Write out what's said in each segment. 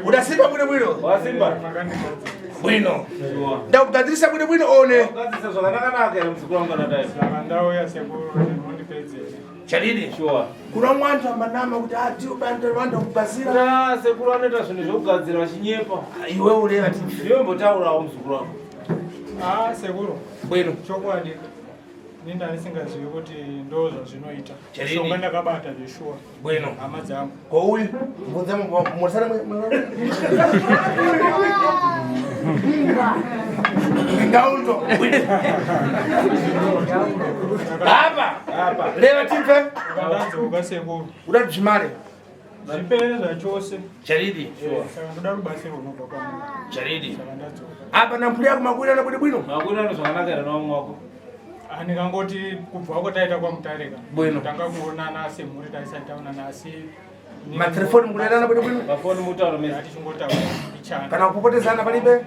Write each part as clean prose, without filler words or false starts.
Udasimba bwino. Wasimba. Bwino. Nda kugadrisa bwino one. Kugadrisa zvakanaka muzukuru wangu anadai. Ndau ya sekuru ndipedze. Chadidi. Sure. Kuna mwantu amanama kuti ati ubanda vantu kubazira. Na sekuru anoita zvinhu zvokugadzira vachinyepa. Iwe ureva ti. Ndiwe mbotaurawo muzukuru wangu. Sekuru. Bwino. Chokwadi. Ninda ndisingazivi kuti ndozo zvinoita. Mushonga ndakabata zveshuwa. Bwino. Hama dzangu. Ko uyu mubvunze murisana ngaundo. Apa. Leva timfe. Ndanzoka sekuru. Uda zvimare. Zvipere zvachose. Charidi. Saka ndoda rubatsiro runobva kwamuri. Charidi. Apa nampuli yako makwira na bwino. Makwira ndo zvakanaka era nawo wako. Ndingangoti kubva kwataita kwamutareka. Bwino. Tanga kuonana semhuri taisataonana asi matelefoni mukulerana bwino. Mafoni mutauro mezi atichongotaura ichana. Kana kupotezana palibe?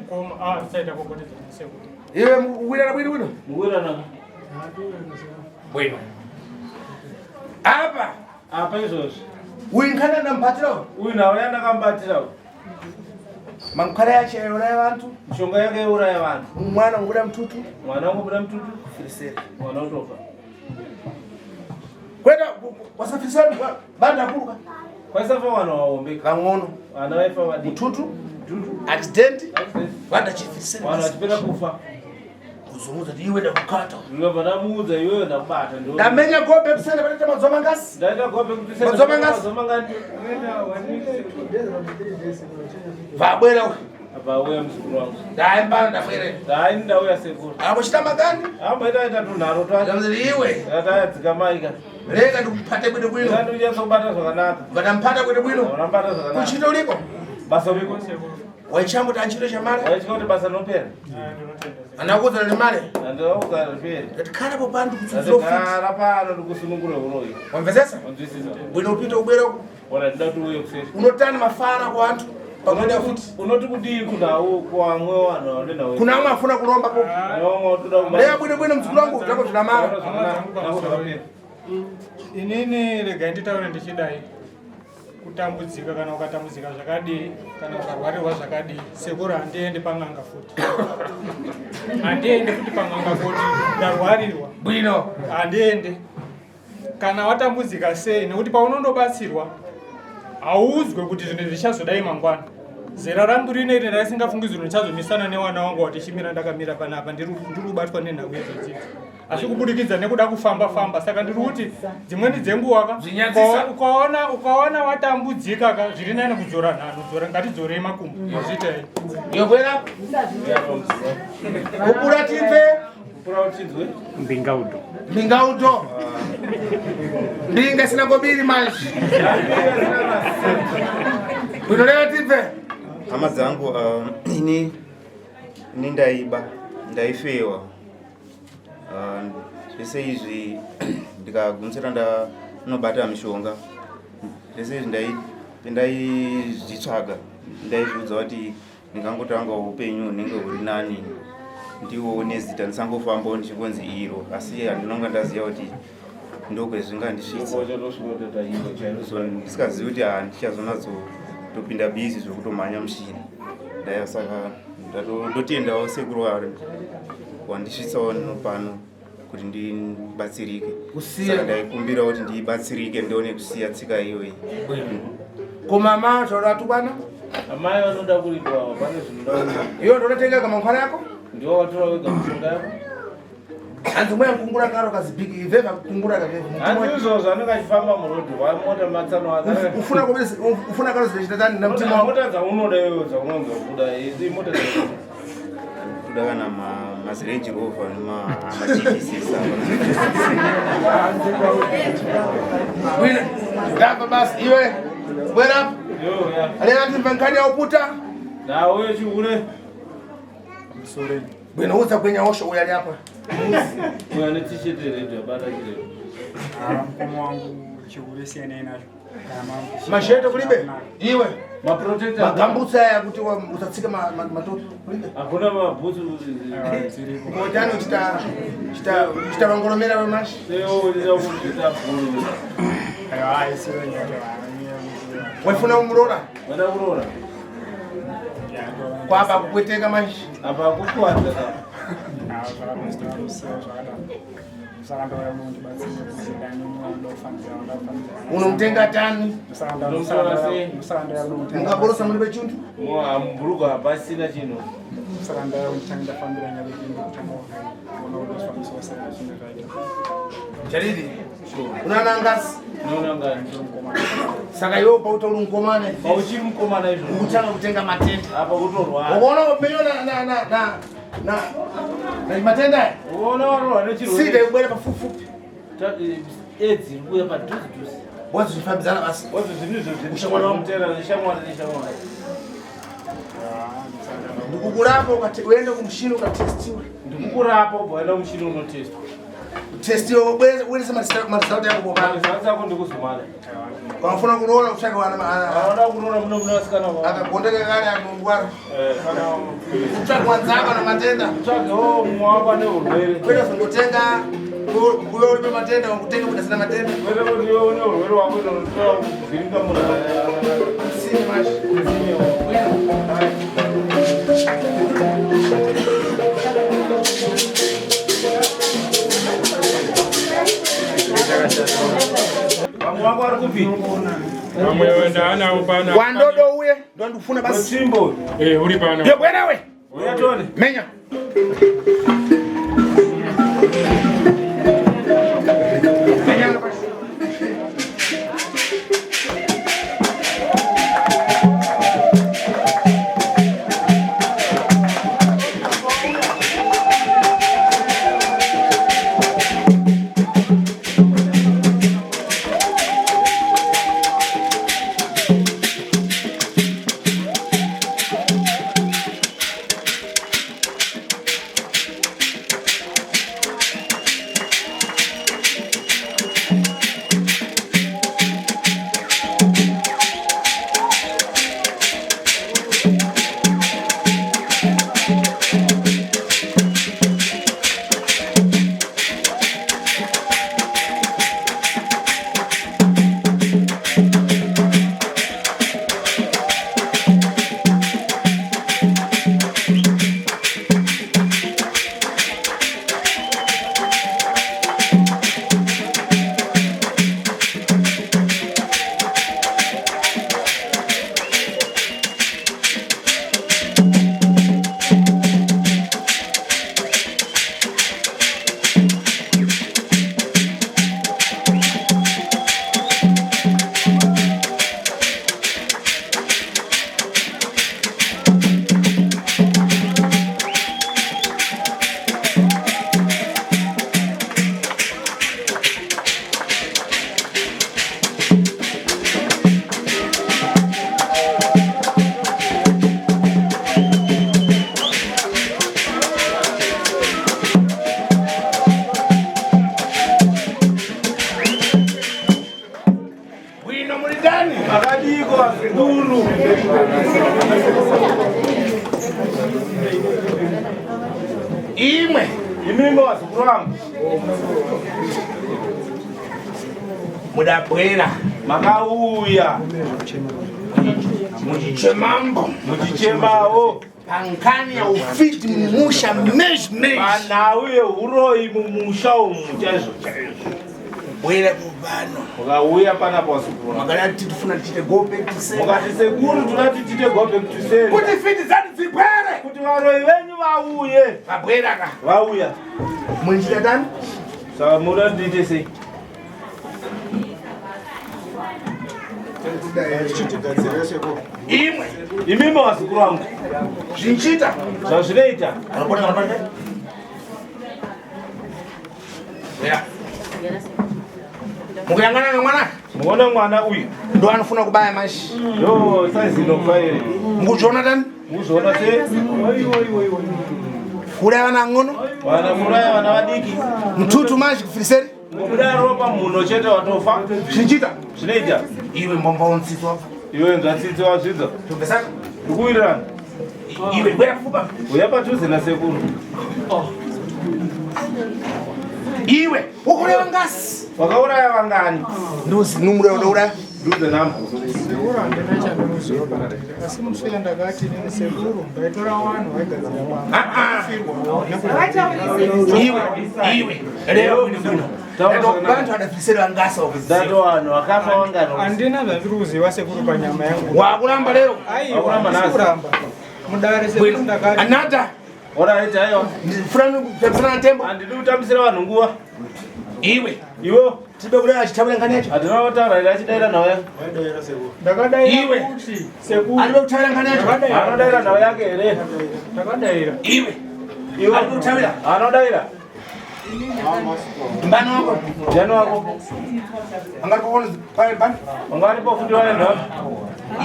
Saita kupotezana sekuru. Iwe mukuwirana bwino. Mukuwirana. Bwino. Apa izvozvo. Uyinkana nampatirawo. Uyu nawo yandakambatirawo. Mankhwara yacho yauraya vantu. Mushonga yake yauraya vantu. Mwana ngobuda mtutu. Mwana ngobuda mtutu. Firiseri. Mwana utofa. Kwenda wasafirisani banda kuruka. Kwaisafa wana waombe. Kang'ono. Wana waifa wadi. Mtutu. Accident. Banda chifiriseri. Wana wachipera kufa. Kuzungudza kuti iwe ndakukata. Ndinobva ndamuudza iwewe ndakubata. Ndamenya gobe kusana panoita madzomangasi. Ndaita gobe kuti sasa madzomangasi. Vabwera uyu. Vauya muzukuru wangu. Ndaimbana ndabwere. Ndai ndauya sekuru. Akuchita magani? Ita tunharo twacho. Ndamuziti iwe. Tatayadzika maika. Rega ndikupate bwino. Ndandikuchasobata zvakanaka. Vatampata bwino. Unambata zvakanaka. Kuchito uliko? Basa uliko. Waichamba kuti anchito chamare? Waichika kuti basa rinopera. Anakuudza nemare? Andauudza ripere. Ngatikhala popanda kutsuzofiti. Ndakhala pano ndikusunungura uroyi. Wamvesesa? Wamvesesa. Bwino upite ubwereko. Ora ndida kuti uye kuseri. Unotani mafara kuantu? Pamoja futi. Unoti kudii kunawo kwamwe vanhu vanendawo. Kuna amwe afuna kulomba po. Yomwe toda kubata. Lea bwino mdzukulu wangu ndako zvinamara. Inini rega nditaure ndichidai. Kutambudzika kana ukatambudzika zvakadii kana ukarwarirwa zvakadii sekuru handiendi pang'anga futi. Handiendi futi pang'anga futi ndarwarirwa. Bwino. Handiendi. Kana watambudzika sei nekuti paunondobatsirwa hauzwe kuti zvinhu zvichazodai mangwana. Zera rangu rinoite raisingafungidzirwi ndichazomisana newana wangu watichimira ndakamira panapa ndiri kubatwa nenhau yezvidzidzi. Asi kubudikidza nekuda kufamba saka ndiri kuti dzimweni dzenguwa ukaona watambudzika zviri nani kudzora nhano ngatidzorei makumbo zvitai yobwera kupura timve mbingaudo ndinga sina ngobiri manje kunolewa timve. Hama dzangu ini ndaifewa zvese izvi ndikagumisira ndanobata mishonga zvese izvi ndaizvitsvaga ndaizviudza kuti ndingangotanga upenyu hunenge huri nani ndiwo nezita ndisangofambawo ndichingonzi iro asi handinonga ndaziva kuti ndokwezvingandisvitsa so ndisikazivi kuti ndichazonadzotopinda bizi zvokutomhanya mushini ndaya saka ndotendawo sekuru wandisvitsawo pano kuti ndibatsirike saka ndaikumbira kuti ndibatsirike ndione kusiya tsika iyoyi. Komama zvauratukwana amai vanoda kuitwa pane zvinoda iyo ndonotenga kamankhwara yako ndiwo watora wega mushonga yako hanzi mweya kungura karo kazibhiki ivheva kungura hanzi izvozvo anenge achifamba murodhi wamota matsano ufuna karo zvichitatani namutima mota dzaunoda iwewo dzaunonza kuda idzi mota kuda kana mazirenji rova nemaTVC ngapa basi iwe bwera alena timva nkhani yauputa nawe chiure Sorry. Bwino uza kwenya osho uyali hapa. Mwana t-shirt redio bada kile. Mkomo wangu chikulesi nacho. Mashete kulibe? Iwe. Ma protector. Magambusa ya kuti utatsika matoto kulibe? Hakuna mabutsu ziriko. Mojani chita vangolomera vemashi. Leo ndio kuita bulu. Ayo ai siwe nyaka. Wafuna umurora? Wada kurora. Kwa ba kukweteka manje. Apa kukwata. Unomtenga tani? Mungaborosa muri bechundu? Amburuka pasina chino. Charidi. Unana ngasi? Nonanga. Saka yo pauta ulunkomane. Pauchi mkomana hivyo. Ukutanga kutenga matenda. Hapa kutorwa. Unaona upenyo na matenda? Unaona waro anechiro. Sida ubwele pafupi. Eti ubuya pa tuzi. Wazo zifambizana basi. Wazo zinizo ushamwana mtera nishamwana. Ndikukurapo uende kumshini ukatestiwe. Ndikukurapo uende kumshini unotest. Testiwe uweze marisauti yako bobana. Marisauti yako ndikuzumana. Kwa mfano kurola ushaka wana kurola mno wasikana wa. Akakondeka kale akungwara. Kana ushaka kwanzaka na matenda. Ushaka mwaba ne urwere. Kwenda fungotenga kuyo ule matenda wangutenga kuna sina matenda. Wewe ndio ne urwere wako ndio unatoa kuzinga mna. Si mashi. Wangu arikupi. Mamwe wenda ana upana. Wandodo uye ndo ndufuna basi. Simbo. Uri pana. Yo bwana we. Oya tone. Menya. Menya basi. Imwe. Imimbo wasukurangu. Mudabwera. Makauya. Mujichemambo. Mujichemao. Pankani ya ufiti mumusha mesh. Panauye uroi mumusha umuchazo. Bwera mubano. Mukauya pana wasukurangu. Magalati tufuna tite go back to say. Mukati seguru tunati tite go back to say. Kuti fiti zati zipere. Kuti waroi wenyu wauye. Babwera ka. Wauya. Mwenjita dani? Sawa mura dite sei. Imwe. Imimbo wasukurangu. Zvinchita. Zvazvinoita. Anopona. Ya. Mukuyangana mwana? Muona mwana uyu. Ndo anofuna kubaya mashi. Yo, saizi ndofaire. Mukuzviona tani? Muzviona sei? Kuri vana ngono? Vana muraya vana vadiki. Mututu mashi kufiriseri? Mukuda ropa munhu chete watofa. Zvinchita. Zvinoita. Iwe mbomba unsitsi wafa. Iwe nzvatsitsi wazvidza. Tombesaka? Ndikuwirirana. Iwe bwera kufupa. Uya padhuze nasekuru. Iwe, ukureva ngasi. Wakauraya wangani? Nduzi numure unouraya. Nduze nambo. Sekuru handina chandinoziva kana asi muswera ndakati nini sekuru ndaitora vanhu vaigadzira Iwe, reva bwino. Vantu vadafisira ngasa Dato vanhu vakafa wangani. handina zvandiri kuziva sekuru panyama yangu. Wakuramba lero? Aiwa, ndikuramba. Mudare sekuru ndakati. Anata. Alright, aiwa. Ndifuna tembo. Handidi kutambisira vanhu nguva. Iwe. Iwo. Tibe kule achitabula ngani yacho. Handina kutaura ila achidaira nawe. Ndakadaira Iwe. kuti sekuru. Aribe kutabula ngani yacho. Anodaira nawe yake here. Ndakadaira. Iwe. Iwo. Aribe kutabula. Anodaira. Mbano wako. Jano wako. Angaripo kono pale mbano. Angaripo fundi waenda.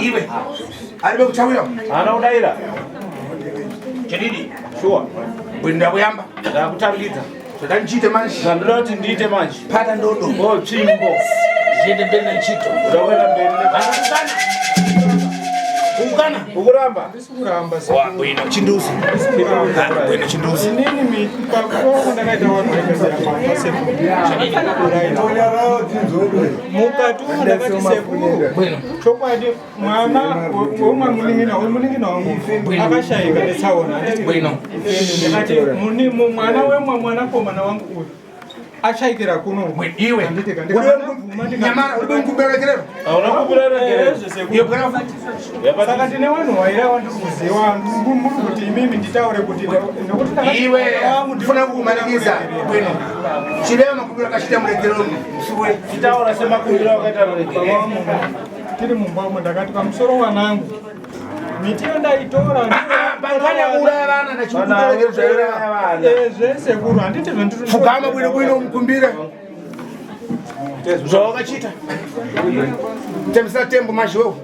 Iwe. Aribe kutabula. Anodaira. Chedidi. Sure. Bwinda kuyamba. Ndakutambidza. Todanchite manje. Ndinoti ndiite manje. Pata ndodo. Oh, chimbo. Jende mbele na chito. Udakwenda mbele Ukana. Ukana. Ukuramba. Ndikuramba sekuru. Bwino chinduzi. Bwino chinduzi. Inini mikakoko ndakaita vanhu vaigadzira mamba sekuru. Mukati umu ndakati sekuru. Chokwadi mwana weumwe muning'ina wangu akashayika netsaona. Bwino. Ndakati mwana wemwe mwanakomana wangu uyu achayikira kuno. Iwe. Nyamara uri kumbera kerero. Auna kumbera kerero. Iyo kana Saka ndine vanhu vaira vandikuziva muri kuti imimi nditaure kuti nekuti iwe ndifuna kukumanikiza bwino. Chireva makumbiro akashita muregerero msuwe. Titaura semakumbiro akaita muregerero. Tiri mumba umo ndakati pamusoro wanangu miti yo ndaitora banganya kuuraya vana ndachikukuregerero zvesekuru handiti zvandiri fugama bwino bwino mukumbire zvawakachita tembisa tembo mazhovu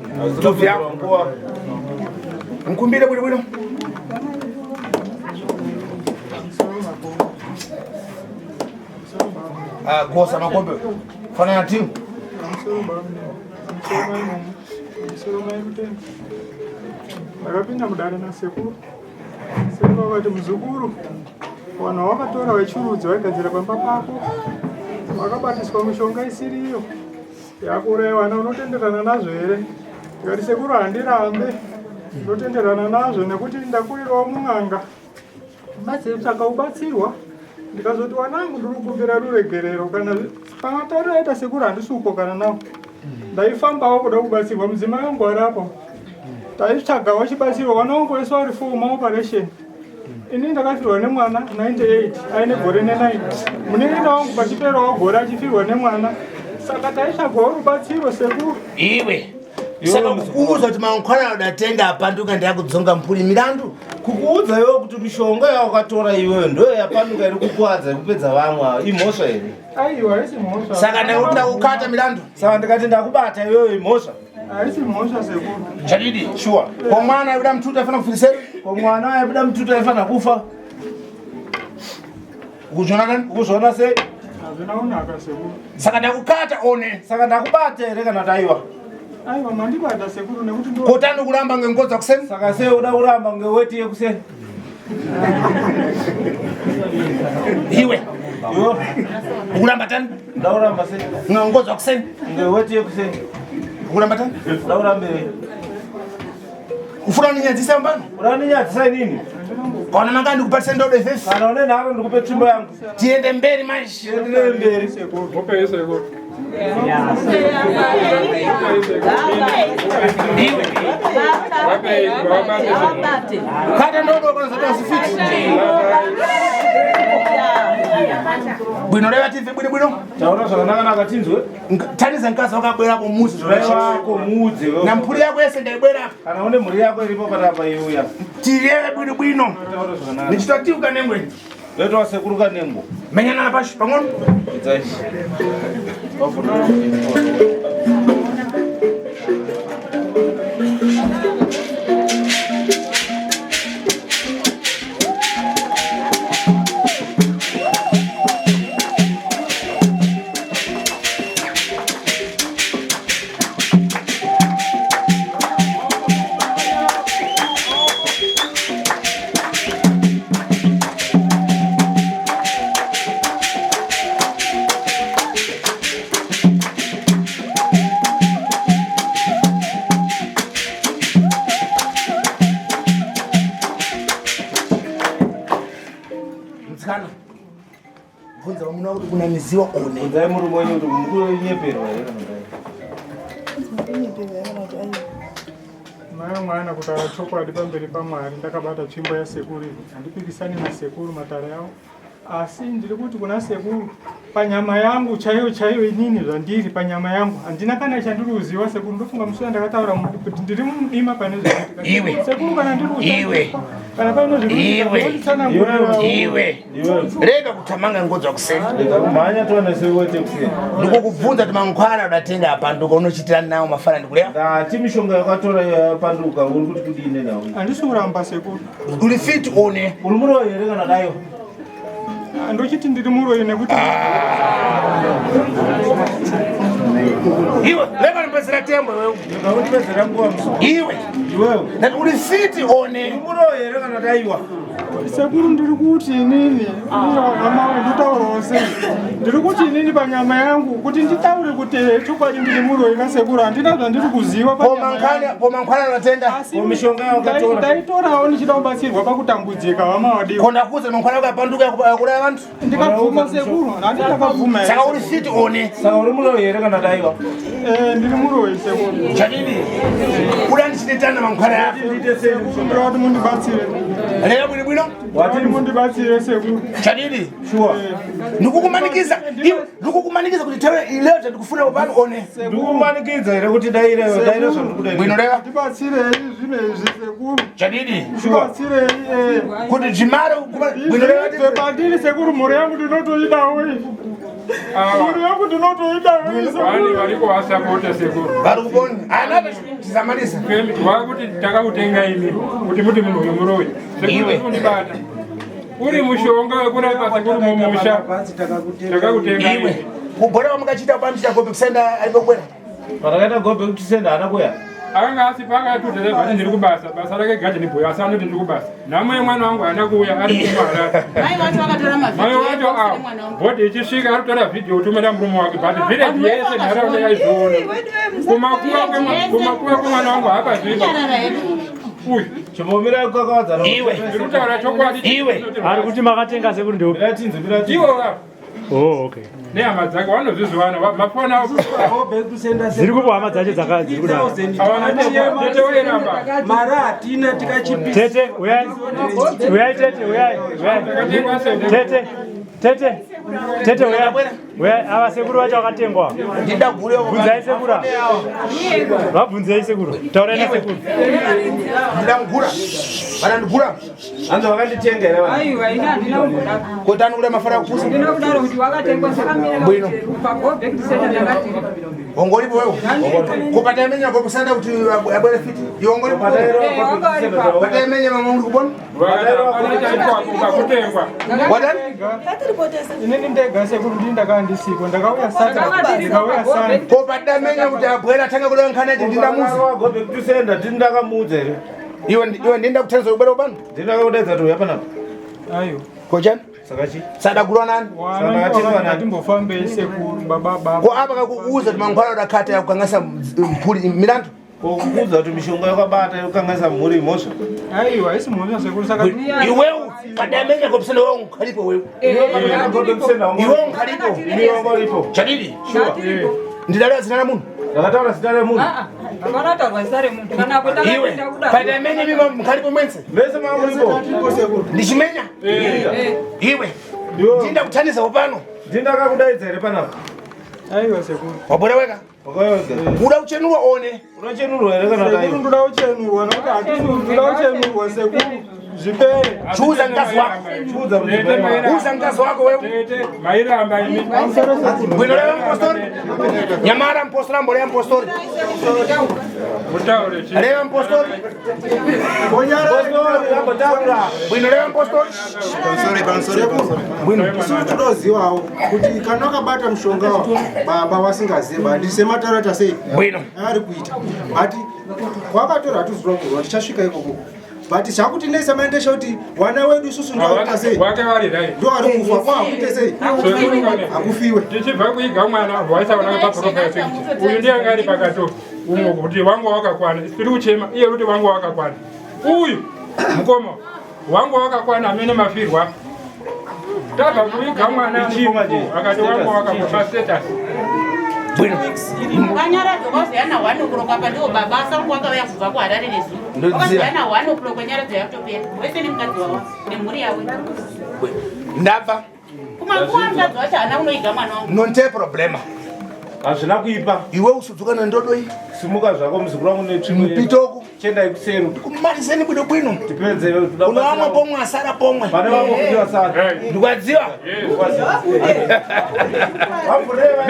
tovi yako mukumbire bwino bwino. Gosa makombe fanana timu ndakapinda mudare nasekuru. Sekuru vakati muzukuru vanhu vakatora vachurudzi vaigadzira pamba pako vakabatiswa mushonga isiriyo yakuuraya vana unotenderana nazvo here? Ndikati sekuru handirambe unotenderana nazvo nekuti ndakurirawo mun'anga saka ubatsirwa ndikazoti wanangu ndiri kukumbira ruregerero kana pamatauro aita sekuru handisi kukokana nawo ndaifambawo kuda kubatsirwa mudzimai wangu warapo taitsvagawo chibatsirwa wanangu wese vari for maoperation. Ini ndakafirwa nemwana 98 aine gore ne9 muning'ina wangu pachiperawo gore achifirwa nemwana saka taitsvagawo rubatsiro sekuru. Iwe saka kukuudza kuti mangwana udatenga apanduka ndakudzonga mpuri mirandu kukuudza iwe kuti mishonga yawakatora iweyo ndo yapanduka iri kukuwadza kupedza vamwe imhosva here? Aiwa haisi mhosva. Saka ndakukata mirandu saka ndikati ndakubata iweyo imhosva. Haisi mhosva sekuru. Chadidi Sure. Kwa mwana ayuda mtutu afana kufikisera? Kwa mwana ayuda mtutu afana kufa. Ukuzvona kani? Ukuzvona sei? Hazvina kunaka sekuru. Saka ndakukata one. Saka ndakubata here kana kuti aiwa? Aiwa mandibata sekuru nekuti ndo kotani kuramba ngengodza kuseni. Saka sei uda kuramba ngeweti yekuseni? Iwe ukuramba tani? Ndauramba sei? Ngengodza kuseni. Ngeweti yekuseni. Ukuramba tani? Ndaurambe. Ufuna uninyadzisa mbano? Unaninyadzisa nini? Kaona manga ndikupatisa ndodo ifefi. Kana une nharo ndikupe tsvimbo yangu. Tiende mberi manje. Tiende mberi sekuru. Hope sekuru. Kata ndodo kana zata usifiti. Bwino leva tife bwino. Taona zvakanaka nakatinzwe. Taniza nkazi wakabwera kumuzi zvachita. Kumudzi. Na mpuri yako yese ndaibwera. Kana une mhuri yako iripo patapa iuya. Tireve bwino. Taona zvakanaka. Nichitatiuka nengwe. Leta wasekuruka nembo. Menyana pashi pang'ono. Idzai. Wafuna. kuziwa one. Nzai muri mwenye kuti mukuru nyeperwa here kana Maya mwana kutara chokwadi pamberi paMwari ndakabata tsvimbo yasekuru handipikisani nasekuru matare yawo asi ndiri kuti kuna sekuru panyama yangu chaiyo inini zvandiri panyama yangu handina kana chandiruziva sekuru ndofunga musoro ndakataura kuti ndiri mudima pane iwe sekuru kana iwe kana paine iwe rega kutamanga ngodzwa kusenda kumhanya tona sewote kusenda ndikukubvunza kuti mangwana udatenga apanduka unochitirani nawo mafana ndikuleva ndati mishonga yakatora yapanduka uri kuti kudine nawo handisi kuramba sekuru uri fit one uri muroho here kana dayo ndochiti ndiri muroyi nekuti iwe leva nipezera tembo wewe ndikakutipezera nguva iwe iwewe that uri fit one muroho here kana daiwa sekuru ndiri kuti inini hama nditaurawo sei ndiri kuti inini panyama yangu kuti nditaure kuti chokwadi ndiri muroyi kasekuru handina zvandiri kuziva pomankhwana unatenga mishonga yakatora ndaitorawo ndichida kubatsirwa pakutambudzika hama wadiwa kona kuza mankhwana ukapanduka yakuraya vantu ndikabvuma sekuru handi ndakabvuma saka uri fit one saka uri muroho here kana daiwa ndiri muroyi sekuru chadini uda ndichititana mankhwana yako ndira kuti mundibatsire reva bwinobwino wati mundibatsire sekuru chadini sure ndikukumanikiza kuti tawe leo ndikufuna upano one ndikukumanikidza here kuti daire zvandikuda bwino reva ndibatsirei zvinezvi sekuru chadini ndibatsirei kuti zvimare bwino reva pandiri sekuru mhuri yangu ndinotoidawo mhuri yangu ndinotoidawo varikuvasapote sekuru vari kuponi anapa tizamanisa vakuti takakutenga imi kuti muti munhu uyu muroyi sekundibata uri mushonga wekurapa sekuru mumusha takakutenga iwe kubhora wamukachita pamchita gobe kusenda alipokwera patakaita gobe kuti senda hana kuya akanga asipa akatutera vati ndiri kubasa basa rake gaje nibhuya asi anoti ndiri kubasa namwe mwana wangu haana kuuya ari kumarara mai wacho awo bhodhi ichisvika ari kutora vhidhiyo utumira murume wake bhati vhireji yese nharaunda yaizoona kumakuva kwemwana wangu haakazvipa uyu chimbomira kukakavadzana iwe ndiri kutaura chokwadi iwe ari kuti makatenga sekuru ndio biratinze ivo vavo oh okay nehama dzake vanozvizivana mafona ziri kupo hama dzacho dziri kudaro avanatete wairamba mara hatina tikachipisa tete uyai tete uyai tete uyai ava sekuru vacho vakatengwa ndida gure bvunzai sekura vabvunzei sekuru taurai nasekuru ndida mugura vanandigura hanzi vakanditenga here aiwa ina handina kumbodaka kuti anikuda mafara kupusa ndinokudaro kuti wakatengwa Bwino. pagobe kutisenda ndakati ongoripo wewe kupataimenya kokusanda kuti abwere fiti iongoripo pataimenya mama uri kubona ukakutengwa wadani inini ndega sekuru ndii ndakaa ndisiko ndakauya sana kopataimenya kuti abwere atanga kuda nkhanaiti ndindamuza gobe kuti senda tindakamuudza here iwe ndinda kuthandiza kubwera ubano ndindakakudaidza kuti uya panapa ayo kochani saka chi sadagulwa nani atimbofambei sekuru baba ko apa kakuuza kuti mankhwana udakhata yakukangasa mphuli milandu kukuudza kuti mishonga yakabata yakukangasa mhuri imhosva aiwa isi mhosva sekuru saka iwewu pataimenya kopisana wewe unkhalipo wewe gobe kusenda iwe unkhalipo iwongoripo chadidi ndidalira zina la munhu ndakataura zita remunhu akanatarwa zita remuntu kana iwe pataimenya mima mkhalipo mwense mese mamuripo ndichimenya iwe ndinda kuthandiza upano ndindakakudaidza here panapa aiwa sekuru wabora weka wakayoga uda kuchenurwa one unochenurwa here kana sekuru daiwa ndoda kuchenurwa nokuti hatisi ndoda kuchenurwa sekuru zvipere chuza mkazi wako chiudza kuti uza mkazi wako wewe mairamba imi bwino leo mpostori nyamara mpostori ambole mpostori mutaure chi leo mpostori bwino leo mpostori bwino isusu tozivawo kuti kana wakabata mushonga baba wasingaziva handisematara sei bwino ari kuita but kwakatora hatuzirongorwa tichasvika ikoko but chakutinesa maendesha kuti wana wedu isusu ndoaita sei wake varirai ndo ari kufa kwaakute sei akufiwe tichibva kuiga mwana waisaonaka paprofesi uyu ndiye anga ari pakato umwe kuti wangu wakakwana tiri kuchema iye kuti wangu wakakwana uyu mukoma wangu wakakwana amene mafirwa Taba kuiga mwana akati wangu wakakupa status. Bwino. Kanyara dokozi yana wano kuroka pa ndo baba sangu akauya kubva ku Harare nezu. Okazi yana wano kuroka nyara dzayatopera. Wese ni mukadzi wawo nemhuri yawe. Ndabva. Kuma kuamba dzacho ana unoiga mwana wangu. Nonte problema. Hazvina kuipa. Iwe usudzuka nandodo iyi. Simuka zvako muzukuru wangu netsvimbo. Mpitoko. Chendai kuseru. Kumariseni bwino bwino. Tipedze unoamwa pomwe asara pomwe. Pane vamwe kudiwa sara. Ndikwadziwa. Wamvureva.